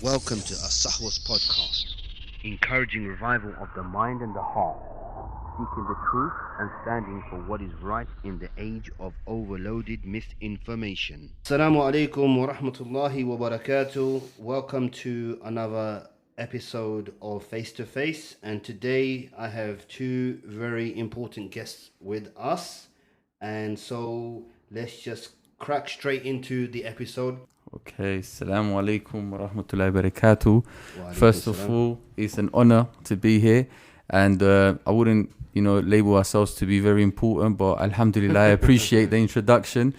Welcome to As-Sahwa's podcast, encouraging revival of the mind and the heart, seeking the truth and standing for what is right in the age of overloaded misinformation. Assalamu alaikum wa rahmatullahi wa barakatuh. Welcome to another episode of Face to Face, and today I have two very important guests with us, and so let's just crack straight into the episode. Okay, Assalamu alaikum wa rahmatullahi wa barakatuh. Wa alaikum First of salam. all, it's an honor to be here, and I wouldn't, label ourselves to be very important, but Alhamdulillah, I appreciate the introduction.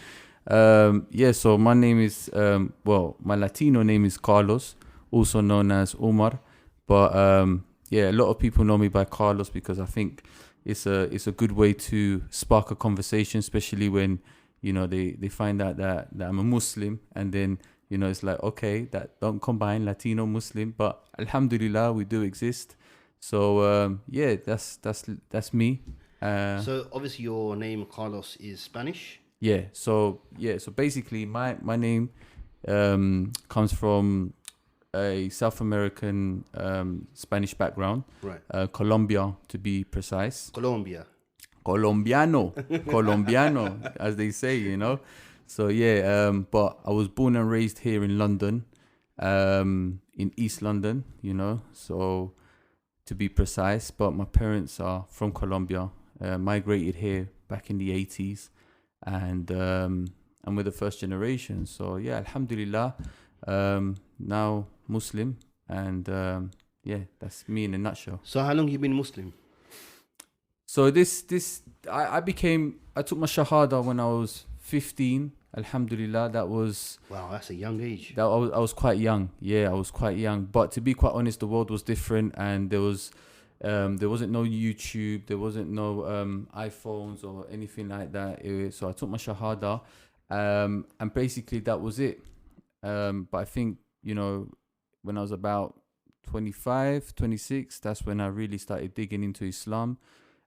So my name is, my Latino name is Carlos, also known as Omar, but a lot of people know me by Carlos because I think it's a good way to spark a conversation, especially when they find out that I'm a Muslim, and then it's like, okay, that don't combine Latino Muslim, but Alhamdulillah we do exist. So that's me. So obviously your name Carlos is Spanish. So basically my name comes from a South American Spanish background, Right. Colombia to be precise. Colombia. Colombiano, as they say. So but I was born and raised here in London, in East London, so to be precise. But my parents are from Colombia, migrated here back in the 80s, and we're the first generation. So Alhamdulillah, now Muslim, and that's me in a nutshell. So how long you been Muslim? So I took my shahada when I was 15. Alhamdulillah, that was Wow, that's a young age. I was quite young. I was quite young. But to be quite honest, the world was different, and there wasn't no YouTube, there wasn't no iPhones or anything like that. So I took my shahada, and basically that was it. But I think when I was about 25, 26, that's when I really started digging into Islam.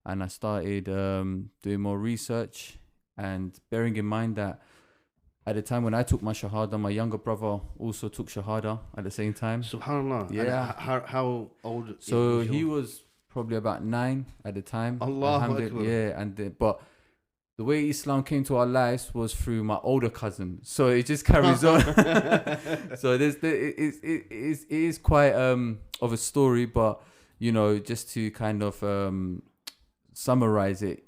And I started doing more research, and bearing in mind that at the time when I took my shahada, my younger brother also took shahada at the same time. Subhanallah. Yeah. And how old? So he was probably about 9 at the time. Allahu Akbar. But the way Islam came to our lives was through my older cousin. So it just carries on. So it is quite of a story, but just to kind of summarize it,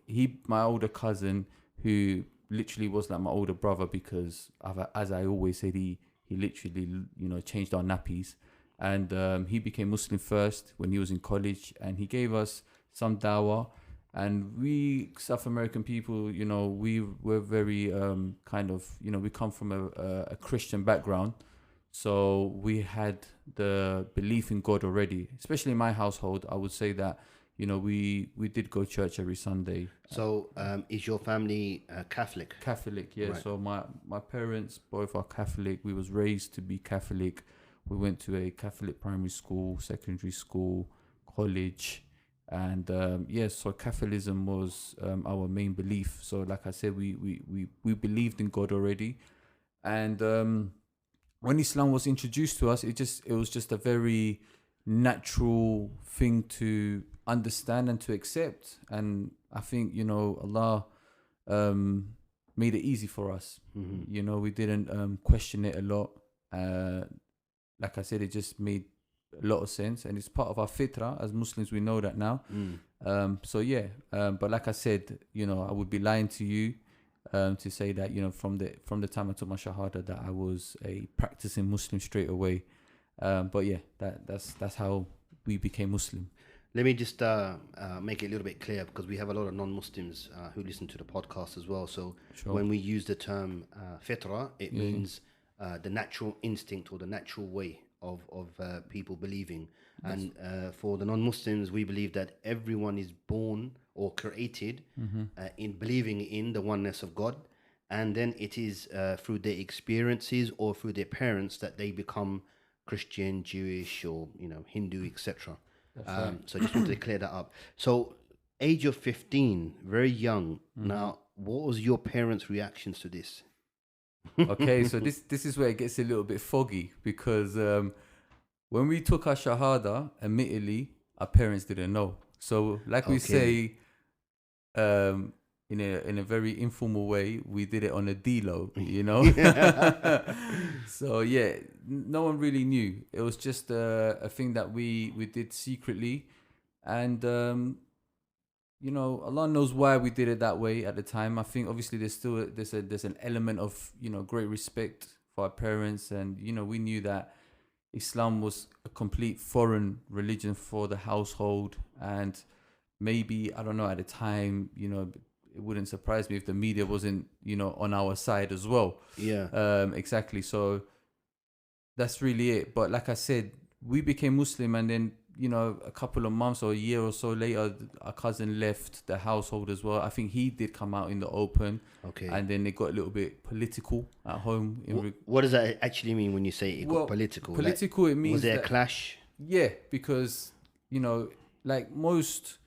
my older cousin, who literally was like my older brother, because as I always said, he literally changed our nappies, and he became Muslim first when he was in college, and he gave us some dawah. And we South American people, we were very we come from a Christian background, so we had the belief in God already. Especially in my household, I would say that we did go to church every Sunday. So is your family Catholic? Catholic, yeah. Right. So my parents both are Catholic. We was raised to be Catholic. We went to a Catholic primary school, secondary school, college, and so Catholicism was our main belief. So like I said, we believed in God already, and when Islam was introduced to us, it was just a very natural thing to understand and to accept. And I think Allah made it easy for us. Mm-hmm. We didn't question it a lot. Like I said, it just made a lot of sense, and it's part of our fitrah as Muslims. We know that now. But like I said, I would be lying to you to say that from the time I took my shahada that I was a practicing Muslim straight away. That's how we became Muslim. Let me just make it a little bit clear, because we have a lot of non-Muslims who listen to the podcast as well. So Sure. when we use the term fitra, it means the natural instinct or the natural way of people believing. Yes. And for the non-Muslims, we believe that everyone is born or created in believing in the oneness of God. And then it is through their experiences or through their parents that they become Christian, Jewish, or Hindu, etc. Right. So I just wanted to clear that up. So age of 15, very young. Now, what was your parents' reactions to this? Okay, so this is where it gets a little bit foggy, because when we took our shahada, admittedly, our parents didn't know. So, like we say, in a very informal way, we did it on a D-Lo, you know. So yeah, no one really knew. It was just a thing that we did secretly, and you know, Allah knows why we did it that way at the time. I think obviously there's an element of, you know, great respect for our parents, and you know, we knew that Islam was a complete foreign religion for the household, and maybe, I don't know, at the time, you know, it wouldn't surprise me if the media wasn't, you know, on our side as well. Yeah. Exactly. So that's really it. But like I said, we became Muslim, and then, you know, a couple of months or a year or so later, our cousin left the household as well. I think he did come out in the open. Okay. And then it got a little bit political at home. What does that actually mean when you say it got political? Political, like, it means was there a clash? Yeah, because, you know, like most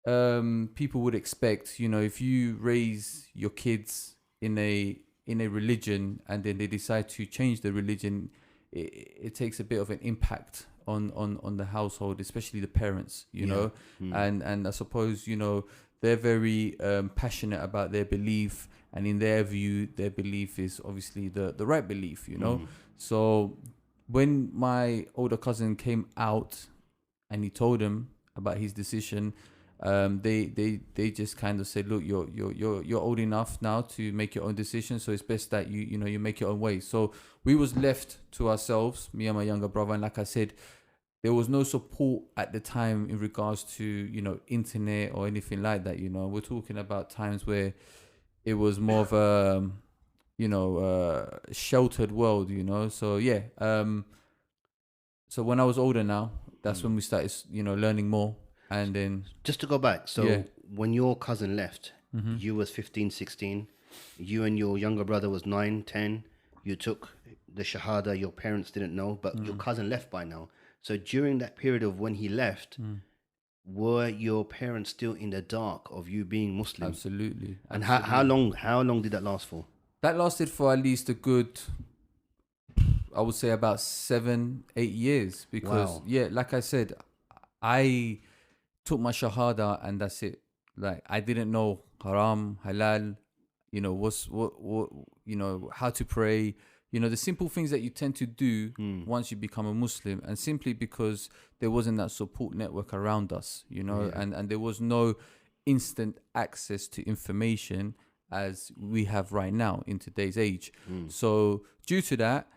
people would expect, you know, if you raise your kids in a religion and then they decide to change the religion, it takes a bit of an impact on the household, especially the parents, you know. And I suppose, you know, they're very passionate about their belief, and in their view, their belief is obviously the right belief, you know. So when my older cousin came out and he told them about his decision, they just kind of said, look, you're old enough now to make your own decision, so it's best that you know, you make your own way. So we was left to ourselves, me and my younger brother, and like I said, there was no support at the time in regards to, you know, internet or anything like that. You know, we're talking about times where it was more of a, you know, sheltered world, you know. So yeah, so when I was older now, that's when we started, you know, learning more. And then just to go back, so when your cousin left, you was 15, 16, you and your younger brother was 9, 10, you took the shahada, your parents didn't know, but your cousin left by now. So during that period of when he left, were your parents still in the dark of you being Muslim? Absolutely. And how long did that last for? That lasted for at least a good, I would say about 7, 8 years, because yeah, like I said, I took my shahada and that's it. Like, I didn't know haram, halal, you know, what you know, how to pray, you know, the simple things that you tend to do once you become a Muslim, and simply because there wasn't that support network around us, you know, and there was no instant access to information as we have right now in today's age. So due to that,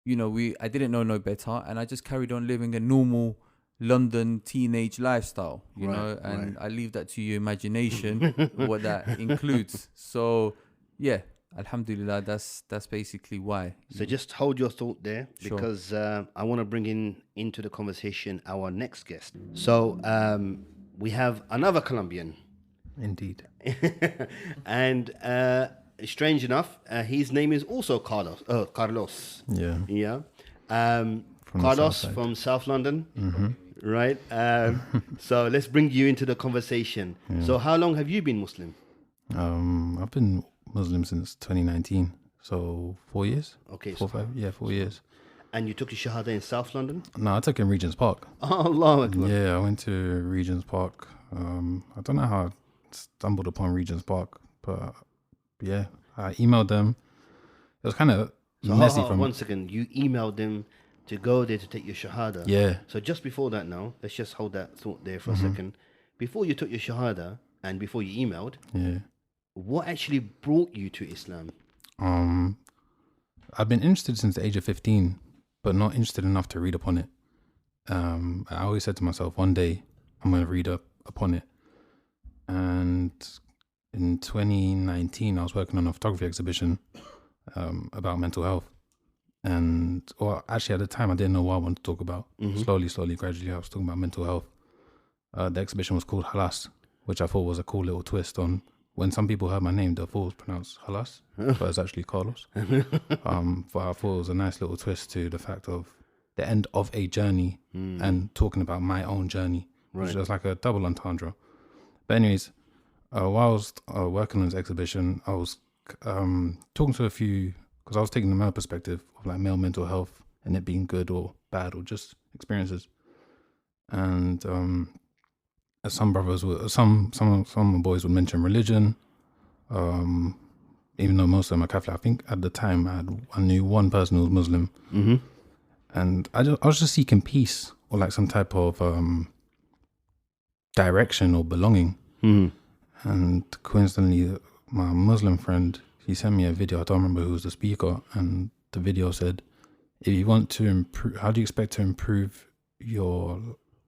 you know, I didn't know no better, and I just carried on living a normal London teenage lifestyle, you know, and I leave that to your imagination what that includes. So yeah, alhamdulillah, that's basically why. So just hold your thought there, because I want to bring into the conversation our next guest. So we have another Colombian. Indeed. And strange enough, his name is also Carlos. Carlos. Yeah. Carlos from South London. Right. So let's bring you into the conversation. So how long have you been Muslim? I've been Muslim since 2019, so 4 years. Okay. 4 5, yeah, 4 years. And you took your shahada in South London? No, I took it in Regent's Park. Oh, Allahu Akbar. Yeah, I went to Regent's Park. I don't know how I stumbled upon Regent's Park, but yeah, I emailed them. It was kind of messy. One second, you emailed them to go there to take your shahada. Yeah. So just before that now, let's just hold that thought there for a second. Before you took your shahada and before you emailed, what actually brought you to Islam? I've been interested since the age of 15, but not interested enough to read upon it. I always said to myself, one day I'm going to read up upon it. And in 2019, I was working on a photography exhibition about mental health. And, or actually at the time, I didn't know what I wanted to talk about. Slowly, gradually, I was talking about mental health. The exhibition was called Halas, which I thought was a cool little twist on, when some people heard my name, they thought it was pronounced Halas, but it's actually Carlos. But I thought it was a nice little twist to the fact of the end of a journey and talking about my own journey, which was like a double entendre. But anyways, while I was working on this exhibition, I was talking to a few, because I was taking the male perspective of like male mental health and it being good or bad or just experiences. And some brothers would, some boys would mention religion. Even though most of them are Catholic, I think at the time I knew one person who was Muslim, and I was just seeking peace or like some type of direction or belonging. And coincidentally, my Muslim friend, he sent me a video. I don't remember who was the speaker, and the video said, "If you want to improve, how do you expect to improve your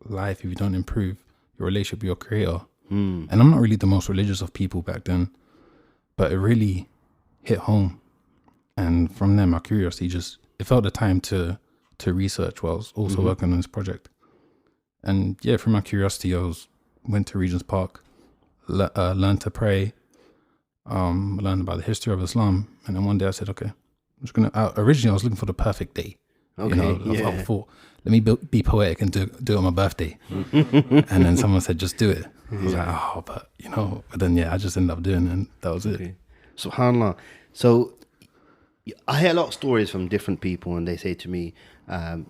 life if you don't improve your relationship with your Creator?" And I'm not really the most religious of people back then, but it really hit home. And from there, my curiosity it felt the time to research while I was also working on this project. And yeah, through my curiosity, went to Regent's Park, learned to pray, learned about the history of Islam. And then one day I said, okay, originally I was looking for the perfect day. Okay, I thought, let me be poetic and do it on my birthday. And then someone said, just do it. I was like, but then I just ended up doing it, and that was it. SubhanAllah. So I hear a lot of stories from different people, and they say to me,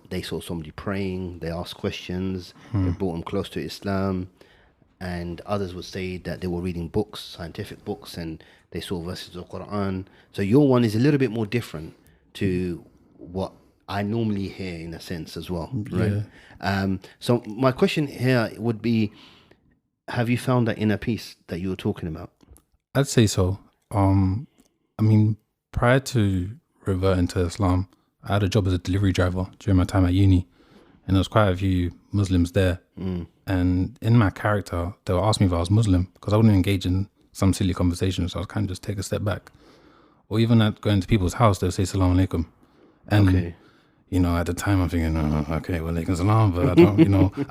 they saw somebody praying, they asked questions, it brought them close to Islam. And others would say that they were reading books, scientific books, and they saw verses of the Quran. So your one is a little bit more different to what I normally hear, in a sense, as well, right? So my question here would be, have you found that inner peace that you were talking about? I'd say so. I mean, prior to reverting to Islam, I had a job as a delivery driver during my time at uni, and there was quite a few Muslims there. And in my character, they would ask me if I was Muslim, because I wouldn't engage in some silly conversations. So I was kind of just take a step back. Or even at going to people's house, they'll say Salaam Alaikum. And, at the time I'm thinking, okay, well, Alaikum Salam, but I don't,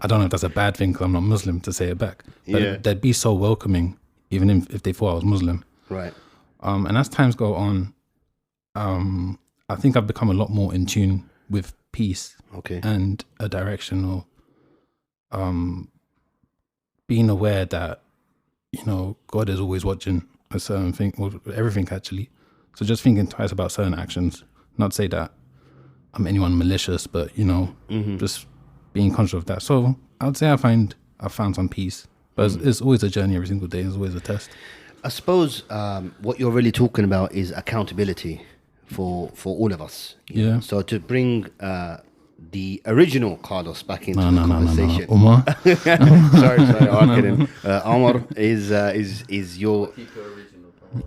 I don't know if that's a bad thing because I'm not Muslim to say it back. But they'd be so welcoming, even if they thought I was Muslim. Right. And as times go on, I think I've become a lot more in tune with peace and a direction, or being aware that, God is always watching a certain thing, or everything actually. So just thinking twice about certain actions, not say that I'm anyone malicious, but, just being conscious of that. So I'd say I found some peace, but it's always a journey every single day. It's always a test. I suppose what you're really talking about is accountability for all of us. Yeah. So to bring the original Carlos back into the conversation. No. Omar. sorry, I'm kidding. Omar is your.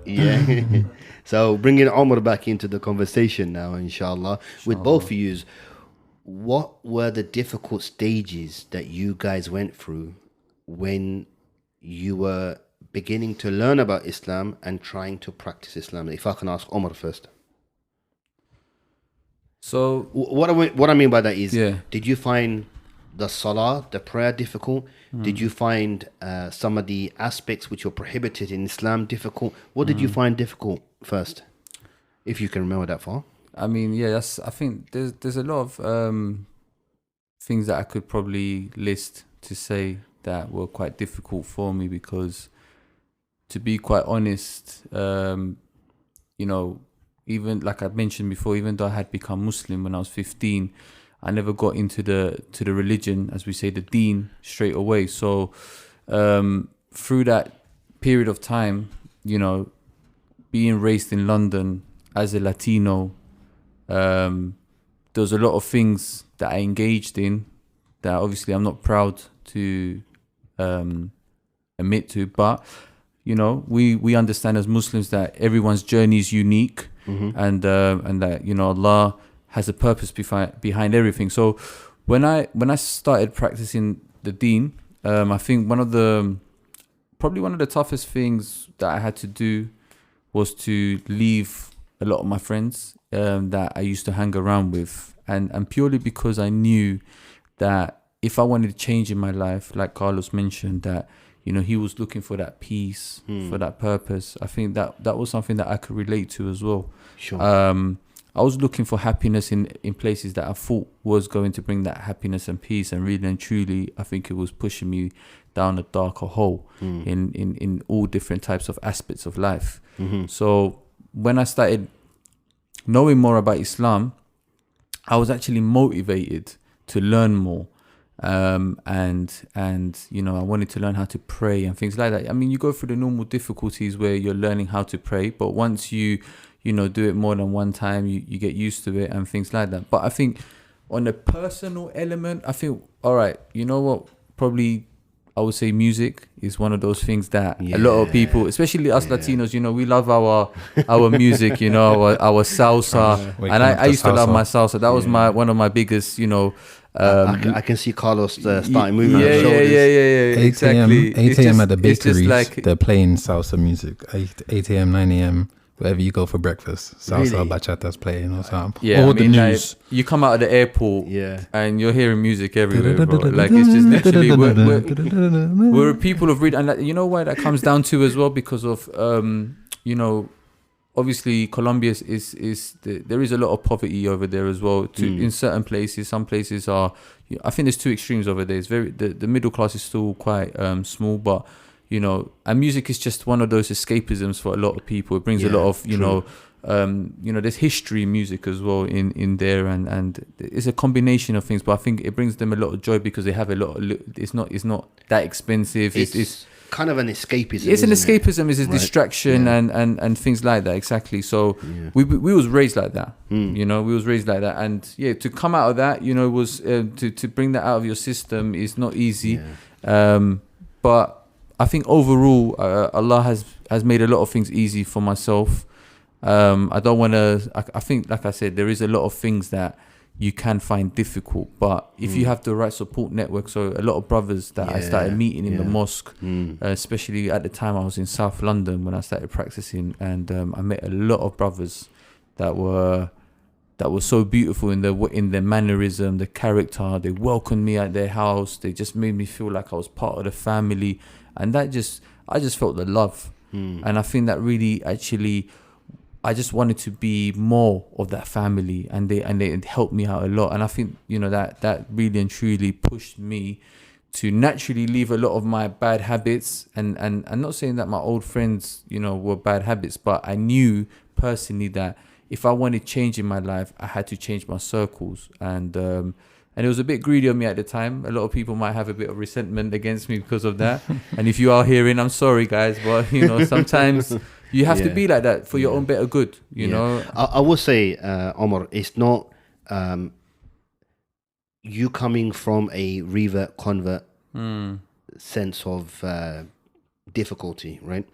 Yeah. So bringing Omar back into the conversation now, inshallah, with both of you. What were the difficult stages that you guys went through when you were beginning to learn about Islam and trying to practice Islam? If I can ask Omar first. So what I mean by that is, did you find the salah, the prayer, difficult? Did you find some of the aspects which were prohibited in Islam difficult? What did you find difficult first, if you can remember that far? I mean, I think there's a lot of things that I could probably list to say that were quite difficult for me, because to be quite honest, even like I mentioned before, even though I had become Muslim when I was 15, I never got into the religion, as we say, the deen, straight away. So through that period of time, being raised in London as a Latino, there was a lot of things that I engaged in that obviously I'm not proud to admit to, but we understand as Muslims that everyone's journey is unique, and that Allah has a purpose behind everything. So when I started practicing the deen, I think one of the toughest things that I had to do was to leave a lot of my friends that I used to hang around with, and purely because I knew that if I wanted to change in my life, like Carlos mentioned, that he was looking for that peace, for that purpose. I think that was something that I could relate to as well. Sure. I was looking for happiness in places that I thought was going to bring that happiness and peace, and really and truly, I think it was pushing me down a darker hole in all different types of aspects of life. So when I started knowing more about Islam, I was actually motivated to learn more. And you know, I wanted to learn how to pray and things like that. I mean, you go through the normal difficulties where you're learning how to pray, but once you know, do it more than one time, you get used to it and things like that. But I think on a personal element, I think, all right, you know what, probably I would say music is one of those things that a lot of people, especially us Latinos, you know, we love our music, you know, our salsa. And I used to love my salsa. That was one of my biggest, you know, I can see Carlos starting moving yeah, his shoulders. Yeah, 8 exactly. a.m. 8 a.m. at the It's just bakeries, like, they're playing salsa music. 8 a.m., 9 a.m., wherever you go for breakfast, salsa, Really? bachata's playing or something. yeah, Or I mean, the like, news. you come out of the airport and you're hearing music everywhere, bro. Like, it's just literally, we're a people of read. And like, you know why that comes down to as well? Because of, you know, obviously Colombia there is a lot of poverty over there as well. In certain places, some places are, I think there's two extremes over there. It's the middle class is still quite small, but you know, and music is just one of those escapisms for a lot of people. It brings a lot of, you know, there's history in music as well in there, and it's a combination of things. But I think it brings them a lot of joy because they have a lot of. It's not that expensive. It's kind of an escapism. It's an escapism. It's It's a distraction and things like that. Exactly. So we was raised like that. You know, we was raised like that, and to come out of that, you know, was to bring that out of your system is not easy. But I think overall, Allah has made a lot of things easy for myself. I don't want to. I think, like I said, there is a lot of things that you can find difficult, but if you have the right support network, so a lot of brothers that I started meeting in the mosque, especially at the time I was in South London when I started practicing, and I met a lot of brothers that were so beautiful in their mannerism, the character. They welcomed me at their house. They just made me feel like I was part of the family, and I just felt the love. And I think that really actually, I just wanted to be more of that family, and they helped me out a lot. And I think, you know, that really and truly pushed me to naturally leave a lot of my bad habits. And I'm not saying that my old friends, you know, were bad habits, but I knew personally that if I wanted change in my life, I had to change my circles. And it was a bit greedy of me at the time. A lot of people might have a bit of resentment against me because of that. And if you are hearing, I'm sorry, guys, but you know, sometimes you have to be like that for your own better good. You know. I will say, Omar, it's not you coming from a revert convert sense of difficulty, right?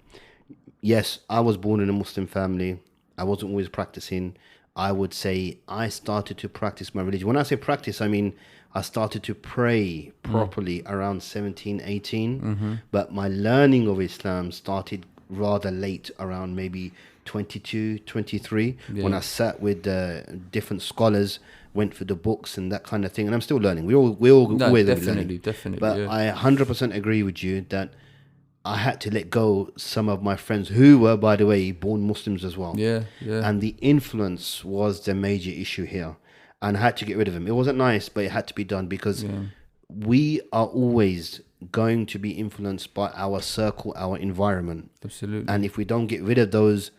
Yes, I was born in a Muslim family. I wasn't always practicing. I would say I started to practice my religion. When I say practice, I mean I started to pray properly around 17, 18. But my learning of Islam started rather late, around maybe 22, 23, when I sat with different scholars, went for the books and that kind of thing. And I'm still learning. We all always definitely. But I 100% agree with you that I had to let go some of my friends who were, by the way, born Muslims as well. And the influence was the major issue here. And I had to get rid of them. It wasn't nice, but it had to be done because we are always going to be influenced by our circle, our environment. Absolutely. And if we don't get rid of those,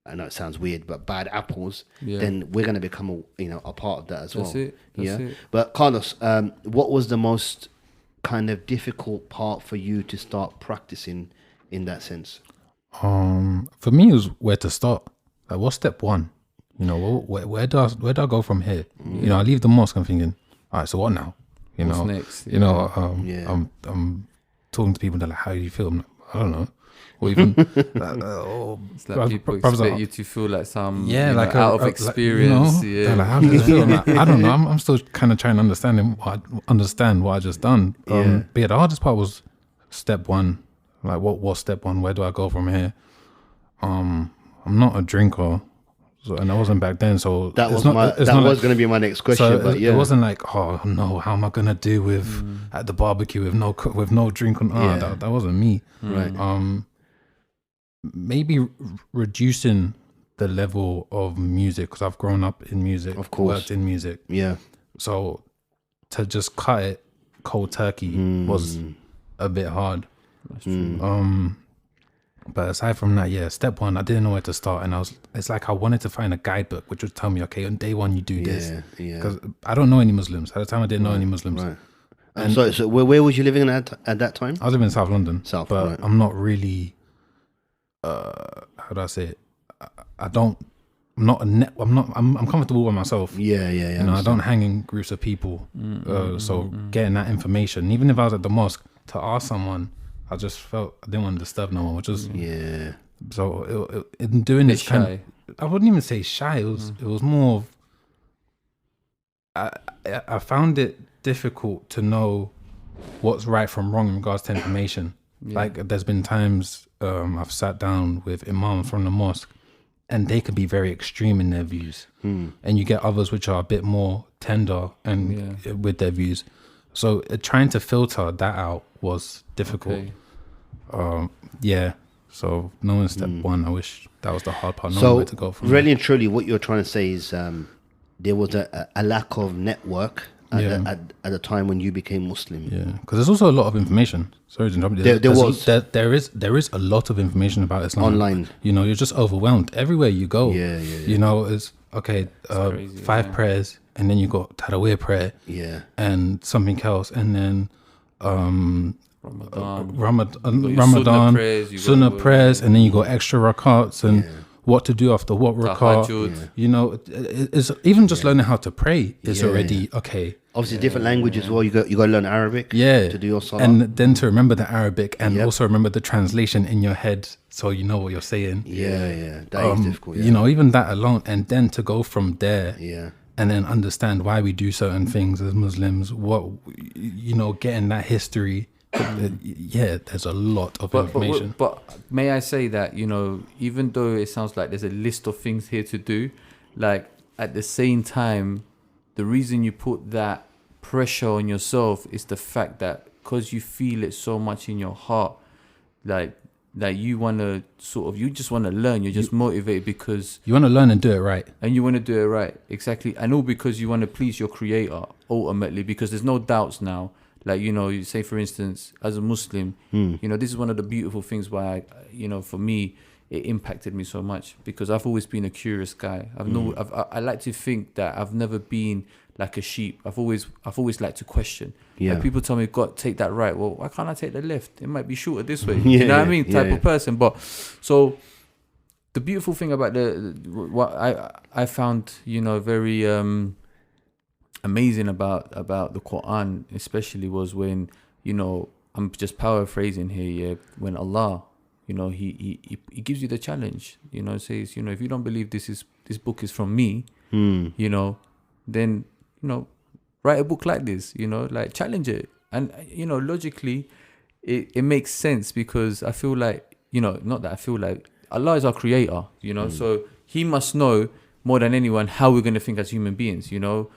I know it sounds weird, but bad apples, then we're going to become a part of that as well. That's it. But Carlos, what was the most kind of difficult part for you to start practicing in that sense? For me, it was where to start. Like, what's step one? You know, where do I go from here? You know, I leave the mosque. I'm thinking, all right, so what now? You What's know, next? You know, I'm talking to people that are like, how do you feel? I'm like, I don't know. Or even it's like people expect you to feel like some like out of experience. Like, you know, like, how do you feel? Like, I don't know. I'm still kind of trying to understand what I just done. But yeah, the hardest part was step one. Like, what step one? Where do I go from here? I'm not a drinker. So, and I wasn't back then, so that was going to be my next question. But it wasn't like, oh no, how am I gonna do with at the barbecue with no drink on? That wasn't me. Right. Maybe reducing the level of music, because I've grown up in music, of course, worked in music. Yeah. So to just cut it cold turkey was a bit hard. That's true. But aside from that, yeah, step one, I didn't know where to start, and it's like I wanted to find a guidebook which would tell me, okay, on day one you do this, because I don't know any Muslims at the time. I didn't know any Muslims. Right. And so where was you living at that time? I was living in South London, but right. I'm not really. How do I say it? I don't. I'm not a net. I'm comfortable with myself. Yeah. You know, I don't hang in groups of people. So getting that information, even if I was at the mosque, to ask someone, I just felt I didn't want to disturb no one, which was So in doing this kind of, I wouldn't even say shy. It was more of, I found it difficult to know what's right from wrong in regards to information. Like there's been times I've sat down with imams from the mosque, and they could be very extreme in their views, and you get others which are a bit more tender and with their views. So trying to filter that out was difficult. So knowing step one, I wish that was the hard part. Knowing where to go from. Really and truly, what you're trying to say is there was a lack of network at the time when you became Muslim. Yeah, because there's also a lot of information. Sorry to interrupt you. There is a lot of information about Islam online. You know, you're just overwhelmed everywhere you go. Yeah. You know, it's okay. Crazy, 5 prayers, and then you got Taraweeh prayer. Yeah. And something else, and then Ramadan, Sunnah prayers, and then you got extra rakats and what to do after what rakat. You know, it's even just learning how to pray is already okay. Obviously, different language as well. You got to learn Arabic. To do your salah, and then to remember the Arabic and also remember the translation in your head, so you know what you're saying. That is difficult. You know, even that alone, and then to go from there. And then understand why we do certain things as Muslims. What, you know, getting that history. There's a lot of information. But may I say that, you know, even though it sounds like there's a list of things here to do, like at the same time, the reason you put that pressure on yourself is the fact that because you feel it so much in your heart, like you want to you just want to learn. You're just motivated because you want to learn and do it right. And you want to do it right. Exactly. And all because you want to please your creator ultimately, because there's no doubts now. Like, you know, you say, for instance, as a Muslim, you know, this is one of the beautiful things why, for me, it impacted me so much, because I've always been a curious guy. I like to think that I've never been like a sheep. I've always liked to question. Like people tell me, God, take that right. Well, why can't I take the left? It might be shorter this way. You know what I mean? Type of person. But so the beautiful thing about what I found, you know, very amazing about the Quran especially was when, you know, I'm just paraphrasing here, when Allah, you know, he gives you the challenge, you know, says, you know, if you don't believe this book is from me, you know, then, you know, write a book like this, you know, like challenge it. And, you know, logically it makes sense, because I feel like, you know, not that I feel like, Allah is our creator, you know, so he must know more than anyone how we're going to think as human beings, you know.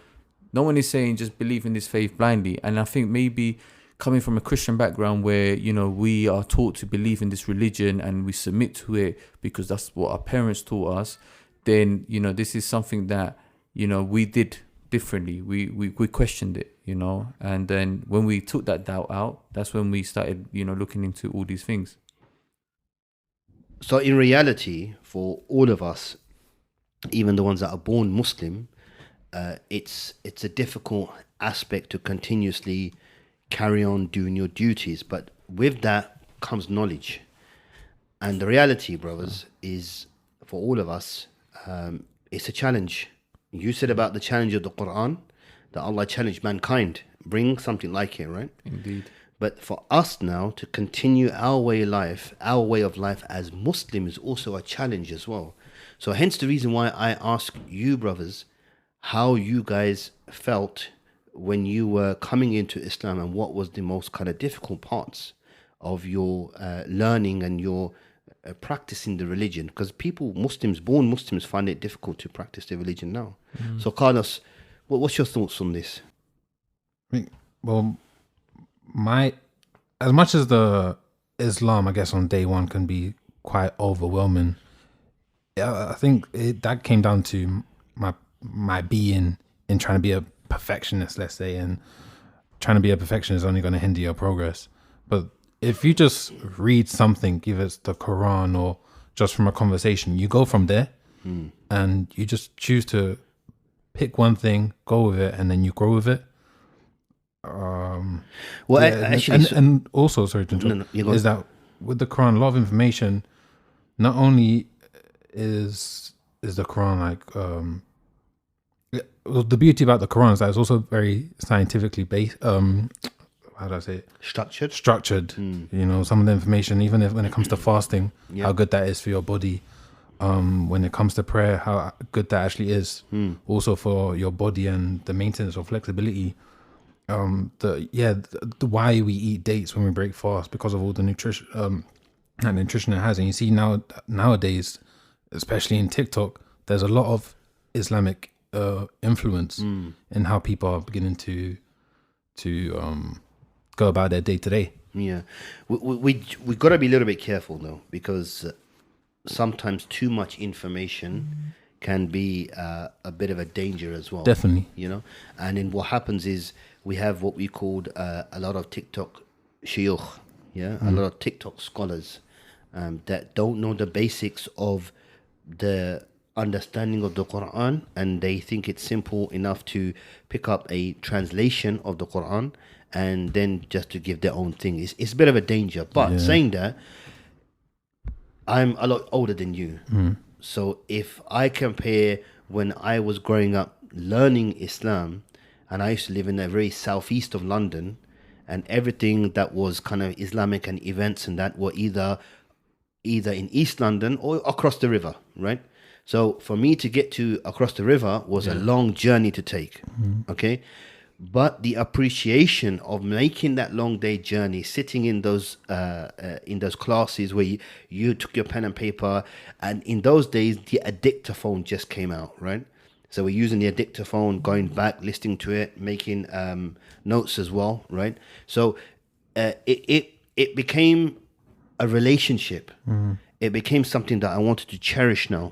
No one is saying just believe in this faith blindly. And I think maybe coming from a Christian background where, you know, we are taught to believe in this religion and we submit to it because that's what our parents taught us, then, you know, this is something that, you know, we did differently. We questioned it, you know. And then when we took that doubt out, that's when we started, you know, looking into all these things. So in reality, for all of us, even the ones that are born Muslim, it's a difficult aspect to continuously carry on doing your duties, but with that comes knowledge. And the reality, brothers, is for all of us, it's a challenge. You said about the challenge of the Quran, that Allah challenged mankind, bring something like it, right? Indeed. But for us now to continue our way of life as Muslim is also a challenge as well. So hence the reason why I ask you, brothers, how you guys felt when you were coming into Islam, and what was the most kind of difficult parts of your learning and your practicing the religion, because born Muslims find it difficult to practice their religion now. So Carlos, what's your thoughts on this? Well, as much as the Islam, I guess, on day one can be quite overwhelming, I think that came down to my being in trying to be a perfectionist, let's say, and trying to be a perfectionist is only going to hinder your progress. But if you just read something, give it the Quran or just from a conversation, you go from there and you just choose to pick one thing, go with it, and then you grow with it. Well, Yeah, actually, and also, sorry to interrupt, No, you go. is that with the Quran, a lot of information, not only is the Quran well, the beauty about the Quran is that it's also very scientifically based. How do I say it? structured. Structured. You know, some of the information, even if when it comes to fasting, how good that is for your body. When it comes to prayer, how good that actually is. Also for your body and the maintenance of flexibility. The why we eat dates when we break fast because of all the nutrition it has. And you see nowadays, especially in TikTok, there's a lot of Islamic influence in how people are beginning to go about their day to day. Yeah, we got to be a little bit careful though, because sometimes too much information can be a bit of a danger as well. Definitely. You know, and then what happens is we have what we called a lot of TikTok shuyukh, a lot of TikTok scholars that don't know the basics of the understanding of the Quran, and they think it's simple enough to pick up a translation of the Quran and then just to give their own thing. It's a bit of a danger. But saying that, I'm a lot older than you. So if I compare when I was growing up learning Islam, and I used to live in the very southeast of London, and everything that was kind of Islamic and events and that were either in East London or across the river, right? So for me to get to across the river was a long journey to take, okay? But the appreciation of making that long day journey, sitting in those classes where you took your pen and paper, and in those days the dictaphone just came out, right? So we're using the dictaphone, going back, listening to it, making notes as well, right? So it became a relationship. It became something that I wanted to cherish now,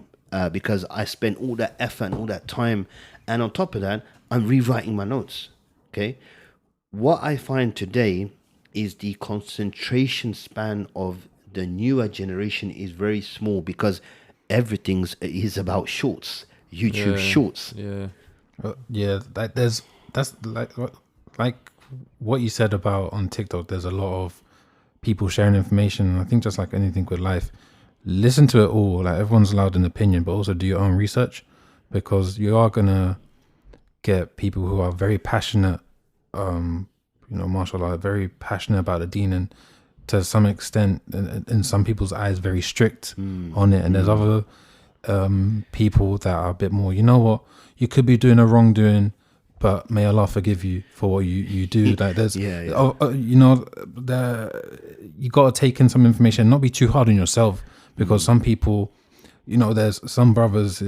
because I spent all that effort and all that time, and on top of that, I'm rewriting my notes. Okay, what I find today is the concentration span of the newer generation is very small, because everything is about shorts, YouTube shorts. That's like what you said about on TikTok. There's a lot of people sharing information, and I think just like anything with life, listen to it all. Like, everyone's allowed an opinion, but also do your own research, because you are gonna get people who are very passionate, mashallah, very passionate about the deen, and to some extent, in some people's eyes, very strict on it. And there's other people that are a bit more, you know what, you could be doing a wrongdoing, but may Allah forgive you for what you do. Like, there's, you got to take in some information, not be too hard on yourself, because some people, there's some brothers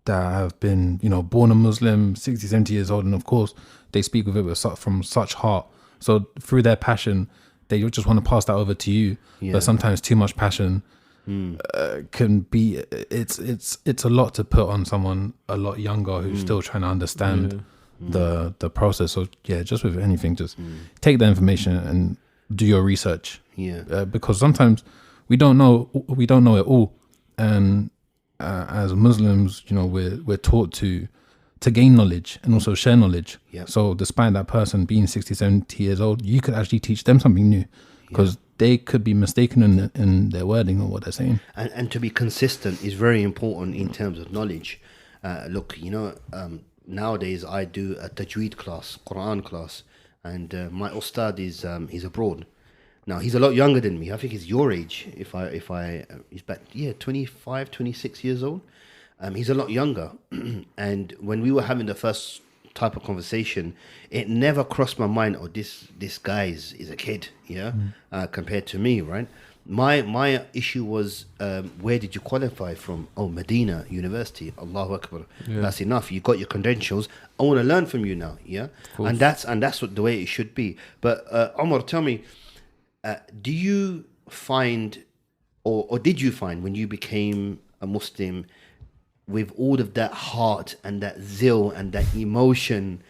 that have been, born a Muslim, 60, 70 years old, and of course they speak with it from such heart. So through their passion, they just want to pass that over to you. But sometimes too much passion can be, it's a lot to put on someone a lot younger who's still trying to understand the process. So just with anything, just take the information and do your research. Because sometimes we don't know it all, and as Muslims, we're taught to gain knowledge and also share knowledge. So despite that person being 60, 70 years old, you could actually teach them something new, because they could be mistaken in their wording or what they're saying. And to be consistent is very important in terms of knowledge. Look, nowadays I do a tajweed class, Quran class, and my ustad is he's abroad. Now, he's a lot younger than me. I think he's your age. He's about 25, 26 years old. He's a lot younger. And when we were having the first type of conversation, it never crossed my mind, this guy is a kid, compared to me, right? My issue was, where did you qualify from? Oh, Medina University. Allahu Akbar. That's enough. You got your credentials. I want to learn from you now, And that's what the way it should be. But Omar, tell me, do you find, or did you find, when you became a Muslim, with all of that heart and that zeal and that emotion,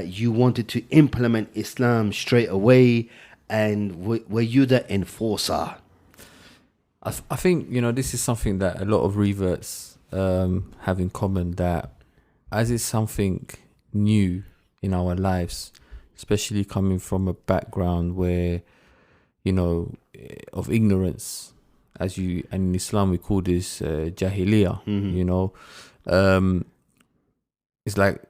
you wanted to implement Islam straight away, and were you the enforcer? I think, you know, this is something that a lot of reverts have in common, that as it's something new in our lives, especially coming from a background where, you know, of ignorance, and in Islam we call this jahiliyyah, you know, it's like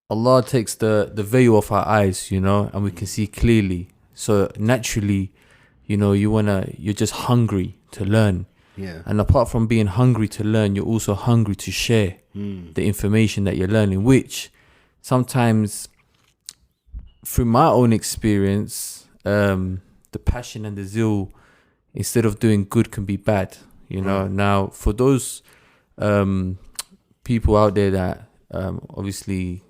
Allah takes the veil off our eyes, you know, and we can see clearly. So naturally, you know, you're just hungry to learn. Yeah. And apart from being hungry to learn, you're also hungry to share the information that you're learning, which sometimes, through my own experience, the passion and the zeal, instead of doing good, can be bad. You know, now for those people out there that obviously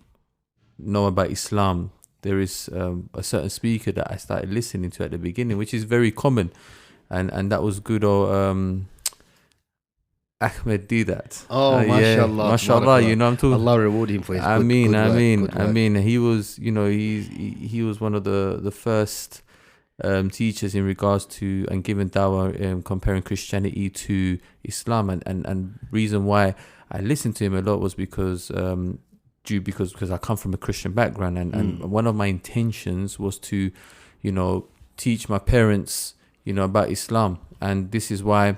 know about Islam, there is a certain speaker that I started listening to at the beginning, which is very common, and that was good old Ahmed Didat. Oh, mashallah, mashallah. You know, I'm talking. Allah reward him for his I good mean, work. he was, you know, he was one of the first teachers in regards to and giving dawah, comparing Christianity to Islam, and reason why I listened to him a lot was because I come from a Christian background, and one of my intentions was to, you know, teach my parents, you know, about Islam, and this is why,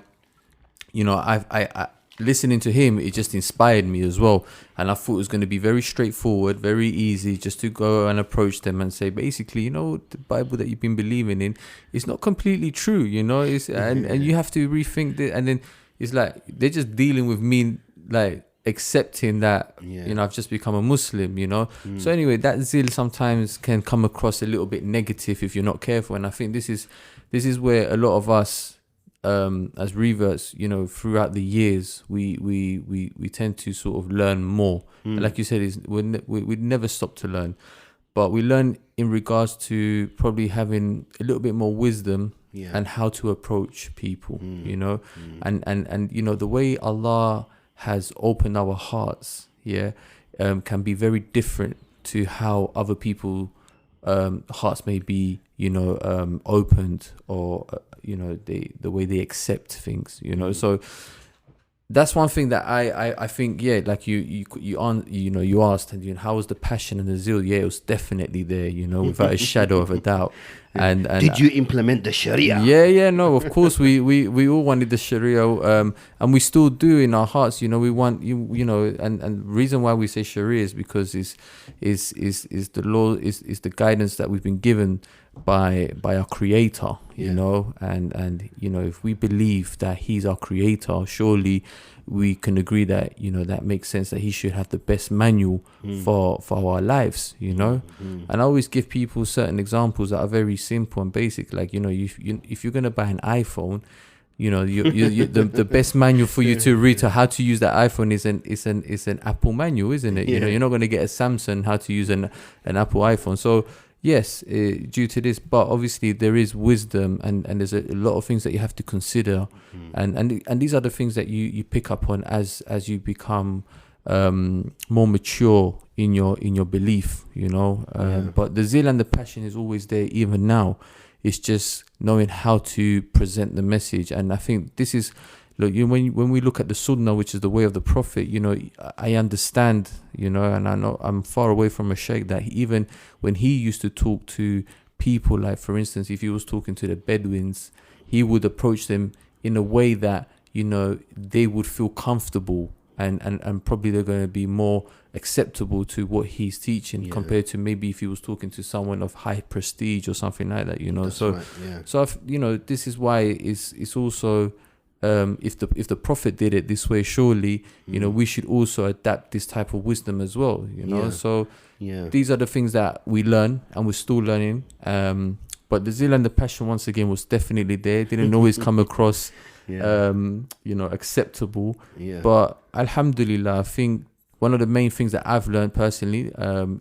you know, I listening to him, it just inspired me as well, and I thought it was going to be very straightforward, very easy, just to go and approach them and say, basically, you know, the Bible that you've been believing in is not completely true, you know, and you have to rethink it, and then it's like they're just dealing with me, like accepting that, you know, I've just become a Muslim, you know. So anyway, that zeal sometimes can come across a little bit negative if you're not careful, and I think this is where a lot of us as reverts, you know, throughout the years, we tend to sort of learn more. Like you said, we never stop to learn, but we learn in regards to probably having a little bit more wisdom and how to approach people, you know, and you know, the way Allah has opened our hearts, can be very different to how other people hearts may be, you know, opened, or you know, the way they accept things, you know. So that's one thing that I think, like you asked, and you know, how was the passion and the zeal? It was definitely there, you know, without a shadow of a doubt. And did you implement the Sharia? No, of course we all wanted the Sharia, and we still do in our hearts. You know, we want you know, and reason why we say Sharia is because is the law, is the guidance that we've been given by our Creator. You know, and you know, if we believe that He's our Creator, surely we can agree that, you know, that makes sense, that He should have the best manual for our lives, you know. And I always give people certain examples that are very simple and basic, like, you know, if you're gonna buy an iPhone, you know, the best manual for you to read to how to use that iPhone is an Apple manual, isn't it? You know, you're not gonna get a Samsung how to use an Apple iPhone. So yes, due to this, but obviously there is wisdom, and there's a lot of things that you have to consider, and these are the things that you pick up on as you become more mature in your belief, you know. But the zeal and the passion is always there, even now. It's just knowing how to present the message, and I think this is. Look, when we look at the Sunnah, which is the way of the Prophet, you know, I understand, you know, and I know I'm far away from a sheikh that even when he used to talk to people, like for instance, if he was talking to the Bedouins, he would approach them in a way that, you know, they would feel comfortable, and probably they're going to be more acceptable to what he's teaching compared to maybe if he was talking to someone of high prestige or something like that, you know. That's so right, so you know, this is why it's also. If the Prophet did it this way, surely, you know, we should also adapt this type of wisdom as well, you know. So these are the things that we learn, and we're still learning. But the zeal and the passion, once again, was definitely there. It didn't always come across, you know, acceptable. But Alhamdulillah, I think one of the main things that I've learned personally